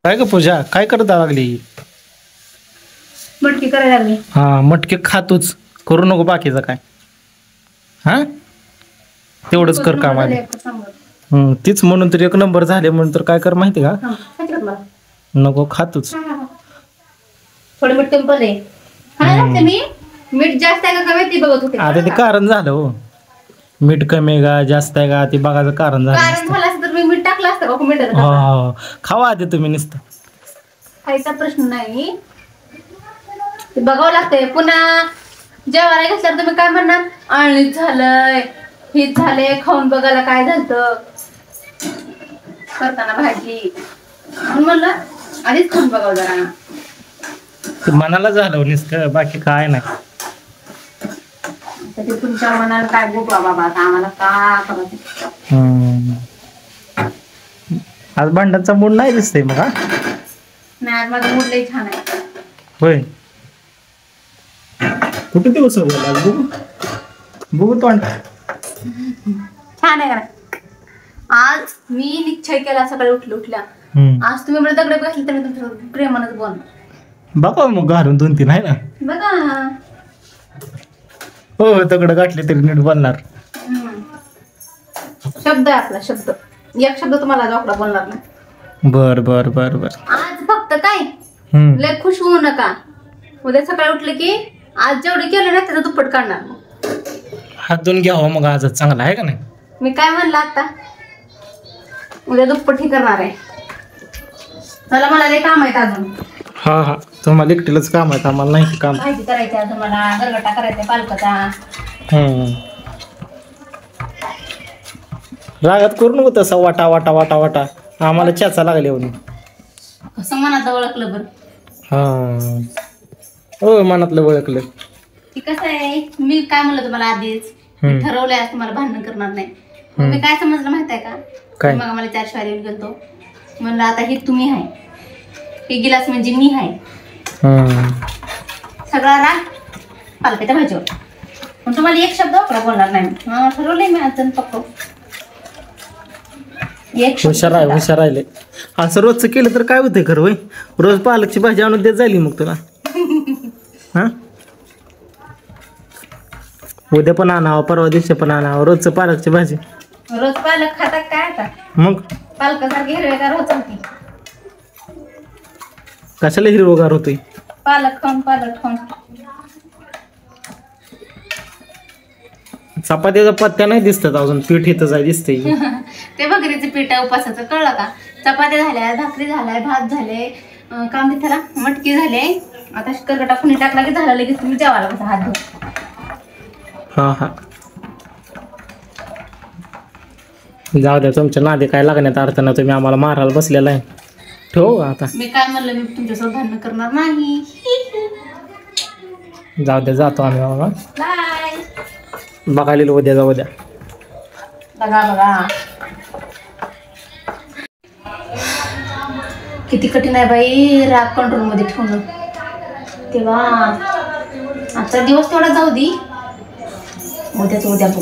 काय ग पूजा, काय करता लागली? मटकी करायला लागली. हा, मटके खातोच, करू नको बाकीचं काय. हा, तेवढंच कर काम आले. तीच म्हणून तर एक नंबर झाले म्हणून तर काय कर माहिती का? नको खातोच. थोडं मीठ कमी पडले. मी मीठ जास्त आहे का कमी ती बघत होते. आता ते कारण झालं हो, मीठ कमी आहे का जास्त आहे का ते बघायचं कारण झालं. कारण झालं असतं तर मी मीठ टाकलं असतं का मीठ? हा, खावा आधी तुम्ही नुसतं. खायचा प्रश्न नाही, ते बघावं लागतंय. पुन्हा जेवायला घेतल्यावर तुम्ही काय म्हणणार? आणलीच झालंय, हीच झालंय, खाऊन बघायला काय झालं करताना भाजी म्हणून म्हणलं आधीच खाऊन बघावं जरा. मनाला झालं नुसतं, बाकी काय नाही. ते तुमच्या मनाला काय बोपा बाबा, आता आम्हाला का करायचं. आज भांड्यांचा मूड नाही दिसतंय मग. हा नाही, आज माझं मूड लई छान आहे. होय, कुठे दिवस बघू बघू तोंड छान आहे का? आज मी निश्चय केला सकाळी उठल्या आज तुम्ही मला दगड बघितली तर मी तुमच्या प्रेमानच बोलणार. बघा मग घालून 2-3 आहे ना. बघा हो, दगड गाठले तरी नीट बोलणार. शब्द आहे आपला, शब्द. एक शब्द तुम्हाला जोकडा बोलणार नाही. बर बर बर बर. आज फक्त काय लय खुश होऊ नका. उद्या सकाळी उठले की आज जेवढे केलं ना त्याचं दुप्पट काढणार. हात धुवून घ्यावं मग, आजच चांगला आहे का नाही? मी काय म्हणलं आता, उद्या दुप्पट ही करणार आहे. चला, मला लय काम आहेत अजून. हा हा, तुम्हाला एकटीलाच काम आहे, आम्हाला नाही काम. भाजी करायची अजून मला, गरगटा करायचा पालकाचा. रागात करू नको तसा वाटा वाटा वाटा वाटा, आम्हाला चॅचा लागले म्हणे. कसं मनात ओळखलं बरं? हा हो, मनातलं ओळखलं. की कसं आहे, मी काय म्हणलं तुम्हाला आधीच, मी ठरवलंय आज तुम्हाला भांडण करणार नाही. मी काय समजलं माहित आहे का? काय? मग मला 4 शिवाय येऊन गेलतो, म्हणलं आता हे तुम्ही आहे, हे गिलास म्हणजे मी आहे. सगळा राग पालकाच्या भाजीवर. पण तुम्हाला एक शब्द वापरा बोलणार नाही. ठरवलंय मी आज पक्क. हुशार आहे, हुशार राहिले. असं रोजचं केलं तर काय होतंय खरं? होय, रोज पालकची भाजी आणून देत झाली मग तुला. हा, उद्या पण आणावं, परवा दिवशी पण आणावं, रोजचं पालकची भाजी. रोज पालक खाता काय आता? मग पालकासारखी हिरवेगार होत होती. कशाला हिरवगार होतोय? पालक खाऊन चपात्याचा पत्त्या नाही दिसतात अजून, पीठ इथं जाय दिसतंय. ते बकरीचं पीठ आहे उपासाचं, कळलं का? चपात्या झाल्या, भाकरी झालाय, भात झाले, काम तिथला मटकी झाले. आता करगटा कुणी टाकला की झालं, लगेच तुम्ही जेवायला बसा हात धुवून. हा हा, जाऊ द्या, तुमच्या नादी काय लागण्यात अर्थ ना, तुम्ही आम्हाला मारायला बसलेला आहे. ठेवू आता. मी काय म्हणलं, मी तुमच्यासोबत भांडण करणार नाही. जाऊ द्या, जातो आम्ही बाबा. बाय. बघायला उद्या जाऊ द्या. बघा किती कठीण आहे बाई राग कंट्रोल मध्ये ठेवणं. तेव्हा आजचा दिवस थोडा जाऊ दे, उद्या बघू.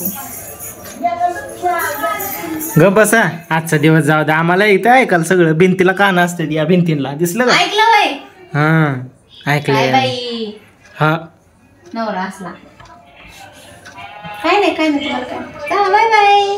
ग बसा, आजचा दिवस जाऊ द्या. आम्हाला इथं ऐकायला सगळं, भिंतीला कान असतात, या भिंतीला दिसलं का? ऐकलं बाई? हा, ऐकलंय बाई. हा, नवरा असला काय नाही तुम्हाला काय. Bye bye.